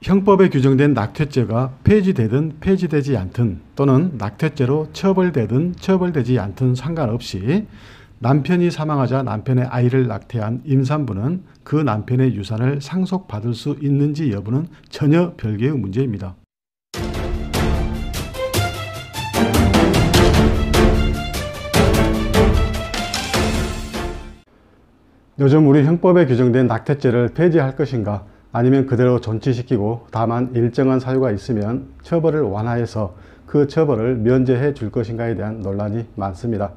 형법에 규정된 낙태죄가 폐지되든 폐지되지 않든 또는 낙태죄로 처벌되든 처벌되지 않든 상관없이 남편이 사망하자 남편의 아이를 낙태한 임산부는 그 남편의 유산을 상속받을 수 있는지 여부는 전혀 별개의 문제입니다. 요즘 우리 형법에 규정된 낙태죄를 폐지할 것인가, 아니면 그대로 존치시키고 다만 일정한 사유가 있으면 처벌을 완화해서 그 처벌을 면제해 줄 것인가에 대한 논란이 많습니다.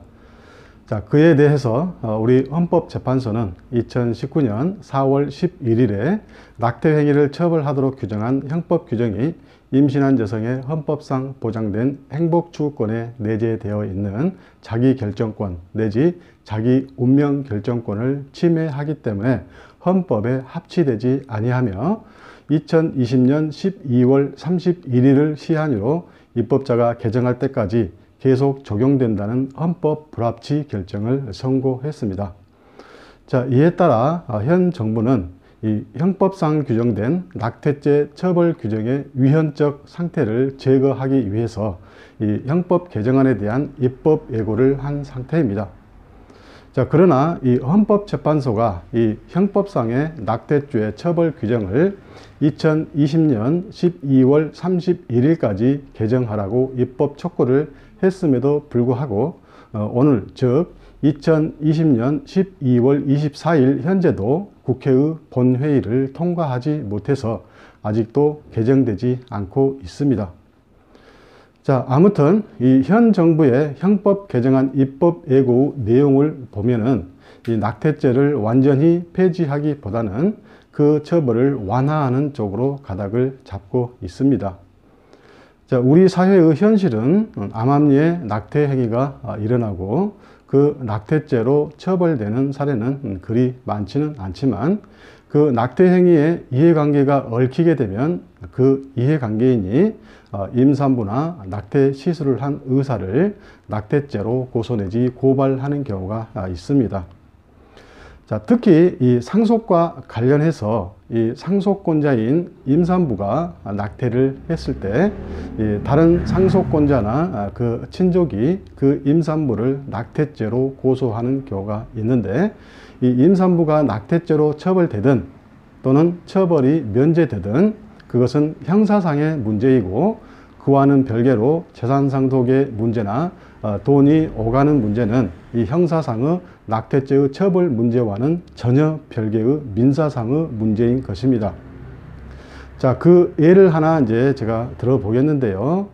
자, 그에 대해서 우리 헌법재판소는 2019년 4월 11일에 낙태 행위를 처벌하도록 규정한 형법 규정이 임신한 여성의 헌법상 보장된 행복추구권에 내재되어 있는 자기결정권 내지 자기 운명 결정권을 침해하기 때문에 헌법에 합치되지 아니하며 2020년 12월 31일을 시한으로 입법자가 개정할 때까지 계속 적용된다는 헌법 불합치 결정을 선고했습니다. 자, 이에 따라 현 정부는 이 형법상 규정된 낙태죄 처벌 규정의 위헌적 상태를 제거하기 위해서 이 형법 개정안에 대한 입법 예고를 한 상태입니다. 자, 그러나 이 헌법재판소가 이 형법상의 낙태죄 처벌 규정을 2020년 12월 31일까지 개정하라고 입법 촉구를 했음에도 불구하고 오늘 즉 2020년 12월 24일 현재도 국회의 본회의를 통과하지 못해서 아직도 개정되지 않고 있습니다. 자, 아무튼 이 현 정부의 형법 개정안 입법 예고 내용을 보면은 이 낙태죄를 완전히 폐지하기보다는 그 처벌을 완화하는 쪽으로 가닥을 잡고 있습니다. 자, 우리 사회의 현실은 암암리에 낙태 행위가 일어나고 그 낙태죄로 처벌되는 사례는 그리 많지는 않지만 그 낙태 행위의 이해관계가 얽히게 되면 그 이해관계인이 임산부나 낙태 시술을 한 의사를 낙태죄로 고소 내지 고발하는 경우가 있습니다. 자, 특히 이 상속과 관련해서 이 상속권자인 임산부가 낙태를 했을 때 다른 상속권자나 그 친족이 그 임산부를 낙태죄로 고소하는 경우가 있는데, 이 임산부가 낙태죄로 처벌되든 또는 처벌이 면제되든 그것은 형사상의 문제이고, 그와는 별개로 재산상속의 문제나 돈이 오가는 문제는 이 형사상의 낙태죄의 처벌 문제와는 전혀 별개의 민사상의 문제인 것입니다. 자, 그 예를 하나 이제 제가 들어보겠는데요.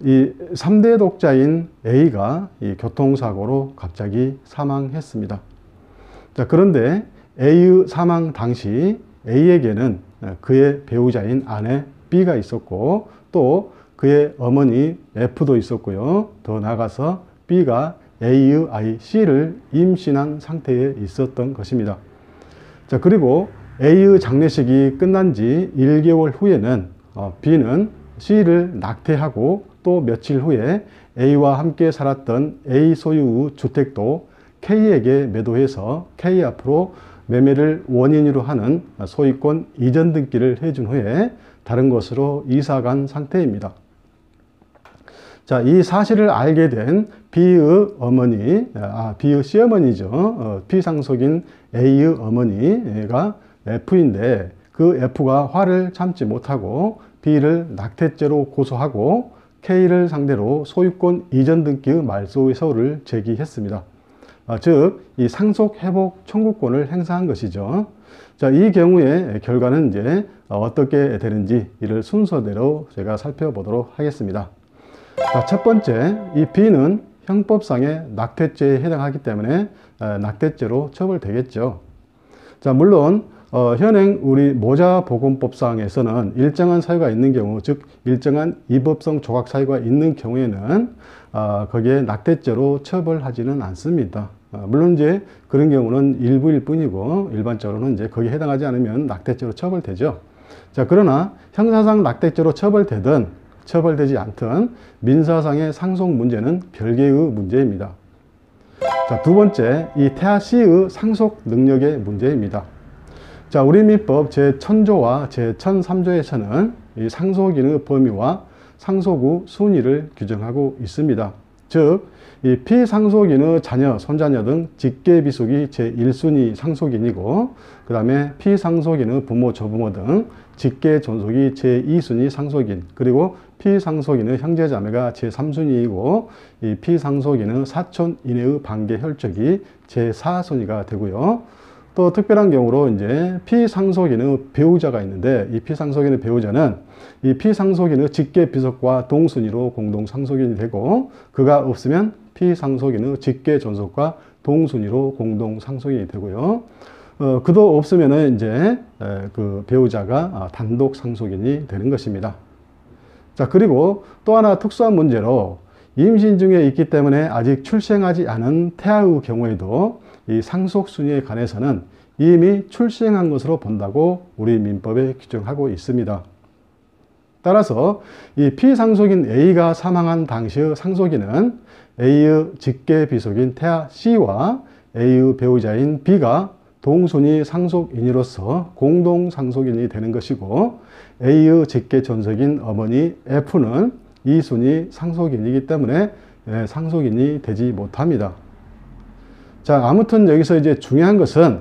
이 3대 독자인 A가 이 교통사고로 갑자기 사망했습니다. 자, 그런데 A의 사망 당시 A에게는 그의 배우자인 아내 B가 있었고, 또 그의 어머니 F도 있었고요. 더 나아가서 B가 A의 아이 C를 임신한 상태에 있었던 것입니다. 자, 그리고 A의 장례식이 끝난 지 1개월 후에는 B는 C를 낙태하고 또 며칠 후에 A와 함께 살았던 A 소유의 주택도 K에게 매도해서 K 앞으로 매매를 원인으로 하는 소유권 이전 등기를 해준 후에 다른 곳으로 이사간 상태입니다. 자, 이 사실을 알게 된 B의 어머니, B의 시어머니죠. 피상속인 A의 어머니가 F인데 그 F가 화를 참지 못하고 B를 낙태죄로 고소하고 K를 상대로 소유권 이전 등기의 말소서를 제기했습니다. 즉, 이 상속회복 청구권을 행사한 것이죠. 자, 이 경우의 결과는 이제 어떻게 되는지 이를 순서대로 제가 살펴보도록 하겠습니다. 자, 첫 번째, 이 B는 형법상의 낙태죄에 해당하기 때문에 낙태죄로 처벌되겠죠. 자, 물론 현행 우리 모자보건법상에서는 일정한 사유가 있는 경우, 즉 일정한 위법성 조각 사유가 있는 경우에는 거기에 낙태죄로 처벌하지는 않습니다. 물론 이제 그런 경우는 일부일 뿐이고 일반적으로는 이제 거기에 해당하지 않으면 낙태죄로 처벌되죠. 자, 그러나 형사상 낙태죄로 처벌되든 처벌되지 않든 민사상의 상속 문제는 별개의 문제입니다. 자, 두 번째, 이 태아 C의 상속 능력의 문제입니다. 자, 우리 민법 제1000조와 제1003조에서는 이 상속인의 범위와 상속 후 순위를 규정하고 있습니다. 즉, 이 피상속인의 자녀, 손자녀 등 직계비속이 제1순위 상속인이고, 그 다음에 피상속인의 부모, 조부모 등 직계존속이 제2순위 상속인, 그리고 피상속인의 형제자매가 제3순위이고, 이 피상속인의 사촌 이내의 반계 혈족이 제4순위가 되고요. 또 특별한 경우로 이제 피상속인의 배우자가 있는데, 이 피상속인의 배우자는 이 피상속인의 직계비속과 동순위로 공동상속인이 되고, 그가 없으면 피상속인의 직계존속과 동순위로 공동상속인이 되고요. 그도 없으면은 이제 그 배우자가 단독 상속인이 되는 것입니다. 자, 그리고 또 하나 특수한 문제로 임신 중에 있기 때문에 아직 출생하지 않은 태아의 경우에도 이 상속 순위에 관해서는 이미 출생한 것으로 본다고 우리 민법에 규정하고 있습니다. 따라서 이 피상속인 A가 사망한 당시의 상속인은 A의 직계비속인 태아 C와 A의 배우자인 B가 동순위 상속인으로서 공동상속인이 되는 것이고, A의 직계존속인 어머니 F는 2순위 상속인이기 때문에 상속인이 되지 못합니다. 자, 아무튼 여기서 이제 중요한 것은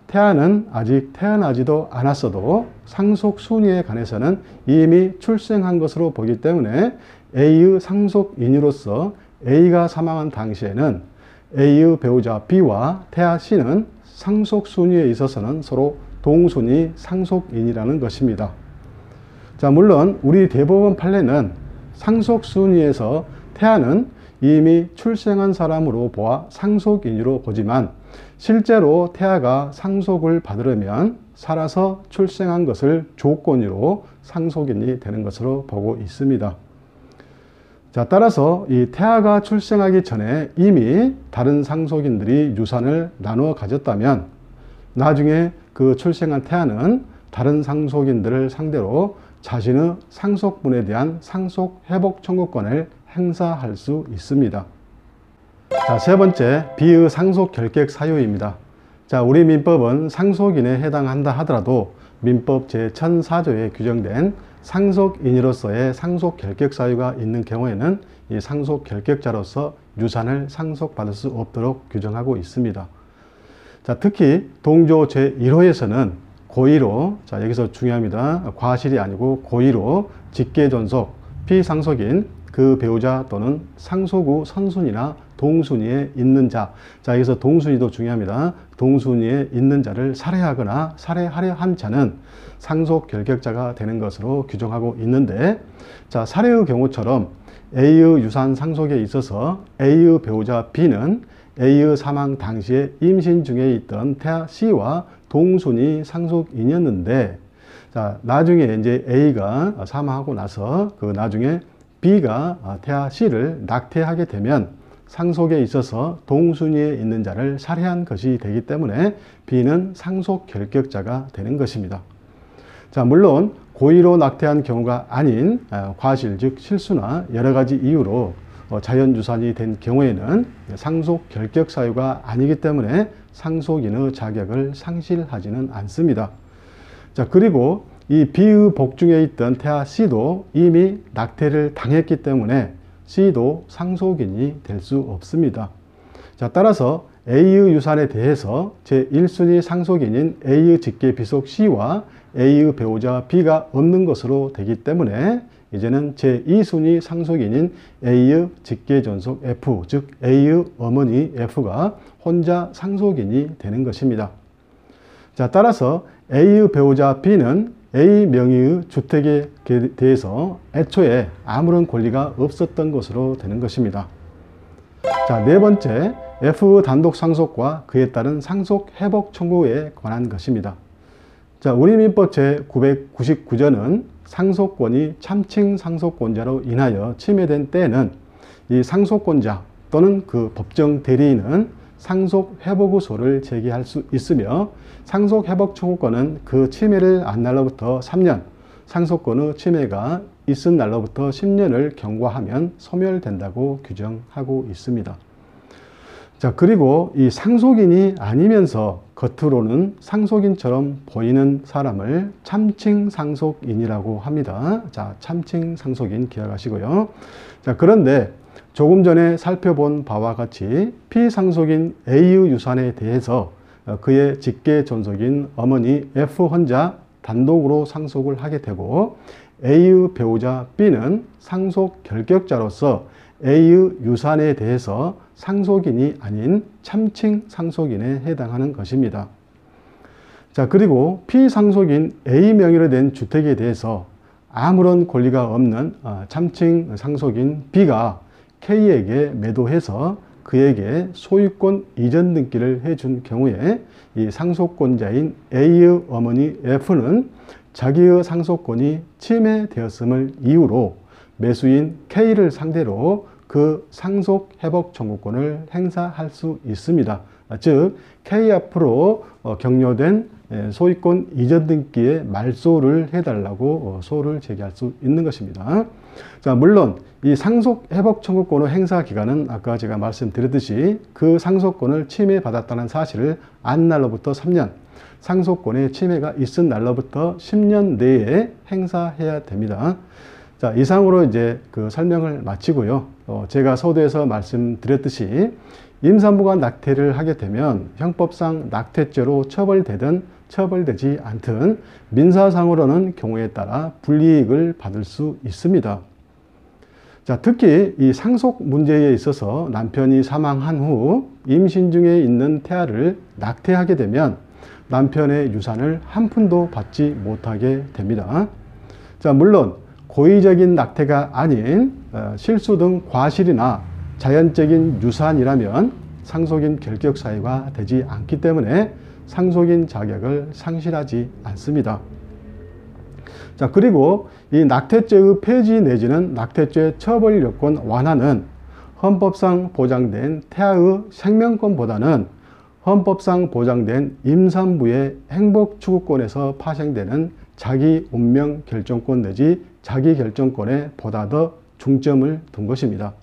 태아는 아직 태어나지도 않았어도 상속 순위에 관해서는 이미 출생한 것으로 보기 때문에 A의 상속인으로서 A가 사망한 당시에는 A의 배우자 B와 태아 C는 상속 순위에 있어서는 서로 동순위 상속인이라는 것입니다. 자, 물론 우리 대법원 판례는 상속 순위에서 태아는 이미 출생한 사람으로 보아 상속인으로 보지만, 실제로 태아가 상속을 받으려면 살아서 출생한 것을 조건으로 상속인이 되는 것으로 보고 있습니다. 자, 따라서 이 태아가 출생하기 전에 이미 다른 상속인들이 유산을 나누어 가졌다면, 나중에 그 출생한 태아는 다른 상속인들을 상대로 자신의 상속분에 대한 상속 회복 청구권을 행사할 수 있습니다. 자, 세 번째, B의 상속 결격 사유입니다. 자, 우리 민법은 상속인에 해당한다 하더라도 민법 제1004조에 규정된 상속인으로서의 상속 결격 사유가 있는 경우에는 이 상속 결격자로서 유산을 상속받을 수 없도록 규정하고 있습니다. 자, 특히 동조 제1호에서는 고의로, 자, 여기서 중요합니다. 과실이 아니고 고의로 직계존속, 피상속인, 그 배우자 또는 상속 후 선순위나 동순위에 있는 자, 자, 여기서 동순위도 중요합니다. 동순위에 있는 자를 살해하거나 살해하려 한 자는 상속 결격자가 되는 것으로 규정하고 있는데, 자, 살해의 경우처럼 A의 유산 상속에 있어서 A의 배우자 B는 A의 사망 당시에 임신 중에 있던 태아 C와 동순위 상속인이었는데, 자, 나중에 이제 A가 사망하고 나서 그 나중에 B가 태아 C를 낙태하게 되면 상속에 있어서 동순위에 있는 자를 살해한 것이 되기 때문에 B는 상속 결격자가 되는 것입니다. 자, 물론 고의로 낙태한 경우가 아닌 과실, 즉 실수나 여러 가지 이유로 자연유산이 된 경우에는 상속 결격 사유가 아니기 때문에 상속인의 자격을 상실하지는 않습니다. 자, 그리고 이 B의 복중에 있던 태아 C도 이미 낙태를 당했기 때문에 C도 상속인이 될 수 없습니다. 자, 따라서 A의 유산에 대해서 제1순위 상속인인 A의 직계비속 C와 A의 배우자 B가 없는 것으로 되기 때문에 이제는 제2순위 상속인인 A의 직계존속 F, 즉 A의 어머니 F가 혼자 상속인이 되는 것입니다. 자, 따라서 A의 배우자 B는 A 명의의 주택에 대해서 애초에 아무런 권리가 없었던 것으로 되는 것입니다. 자, 네 번째, F의 단독 상속과 그에 따른 상속 회복 청구에 관한 것입니다. 자, 우리 민법 제999조는 상속권이 참칭 상속권자로 인하여 침해된 때에는 이 상속권자 또는 그 법정 대리인은 상속 회복의소를 제기할 수 있으며, 상속 회복 청구권은 그 침해를 한 날로부터 3년, 상속권의 침해가 있은 날로부터 10년을 경과하면 소멸된다고 규정하고 있습니다. 자, 그리고 이 상속인이 아니면서 겉으로는 상속인처럼 보이는 사람을 참칭 상속인이라고 합니다. 자, 참칭 상속인 기억하시고요. 자, 그런데 조금 전에 살펴본 바와 같이 피상속인 A의 유산에 대해서 그의 직계 존속인 어머니 F 혼자 단독으로 상속을 하게 되고, A의 배우자 B는 상속 결격자로서 A의 유산에 대해서 상속인이 아닌 참칭 상속인에 해당하는 것입니다. 자, 그리고 피상속인 A 명의로 된 주택에 대해서 아무런 권리가 없는 참칭 상속인 B가 K에게 매도해서 그에게 소유권 이전 등기를 해준 경우에 이 상속권자인 A의 어머니 F는 자기의 상속권이 침해되었음을 이유로 매수인 K를 상대로 그 상속 회복 청구권을 행사할 수 있습니다. 즉 K 앞으로 격려된 소유권 이전 등기에 말소를 해달라고 소를 제기할 수 있는 것입니다. 자, 물론 이 상속 회복 청구권의 행사 기간은 아까 제가 말씀드렸듯이 그 상속권을 침해받았다는 사실을 안 날로부터 3년, 상속권의 침해가 있은 날로부터 10년 내에 행사해야 됩니다. 자, 이상으로 이제 그 설명을 마치고요. 제가 서두에서 말씀드렸듯이 임산부가 낙태를 하게 되면 형법상 낙태죄로 처벌되든 처벌되지 않든 민사상으로는 경우에 따라 불이익을 받을 수 있습니다. 자, 특히 이 상속 문제에 있어서 남편이 사망한 후 임신 중에 있는 태아를 낙태하게 되면 남편의 유산을 한 푼도 받지 못하게 됩니다. 자, 물론 고의적인 낙태가 아닌 실수 등 과실이나 자연적인 유산이라면 상속인 결격 사유가 되지 않기 때문에 상속인 자격을 상실하지 않습니다. 자, 그리고 이 낙태죄의 폐지 내지는 낙태죄 처벌 요건 완화는 헌법상 보장된 태아의 생명권보다는 헌법상 보장된 임산부의 행복 추구권에서 파생되는 자기 운명 결정권 내지 자기 결정권에 보다 더 중점을 둔 것입니다.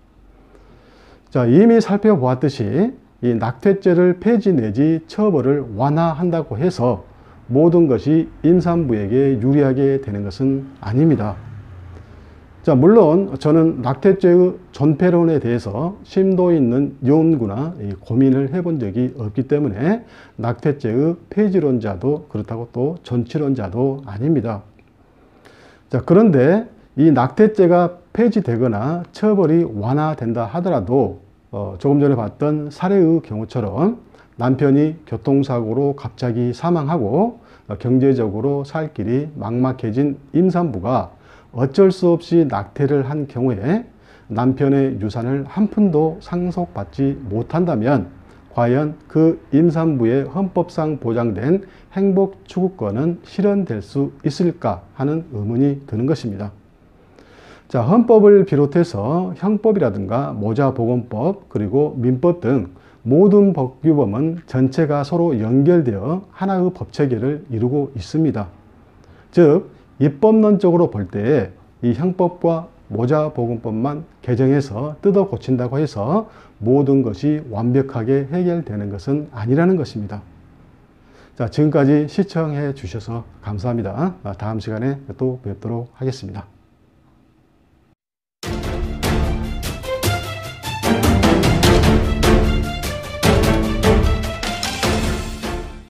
자, 이미 살펴보았듯이 이 낙태죄를 폐지 내지 처벌을 완화한다고 해서 모든 것이 임산부에게 유리하게 되는 것은 아닙니다. 자, 물론 저는 낙태죄의 존폐론에 대해서 심도 있는 연구나 고민을 해본 적이 없기 때문에 낙태죄의 폐지론자도 그렇다고 또 존치론자도 아닙니다. 자, 그런데 이 낙태죄가 폐지되거나 처벌이 완화된다 하더라도 조금 전에 봤던 사례의 경우처럼 남편이 교통사고로 갑자기 사망하고 경제적으로 살 길이 막막해진 임산부가 어쩔 수 없이 낙태를 한 경우에 남편의 유산을 한 푼도 상속받지 못한다면 과연 그 임산부의 헌법상 보장된 행복 추구권은 실현될 수 있을까 하는 의문이 드는 것입니다. 자, 헌법을 비롯해서 형법이라든가 모자보건법 그리고 민법 등 모든 법규범은 전체가 서로 연결되어 하나의 법체계를 이루고 있습니다. 즉 입법론적으로 볼 때에 이 형법과 모자보건법만 개정해서 뜯어 고친다고 해서 모든 것이 완벽하게 해결되는 것은 아니라는 것입니다. 자, 지금까지 시청해 주셔서 감사합니다. 다음 시간에 또 뵙도록 하겠습니다.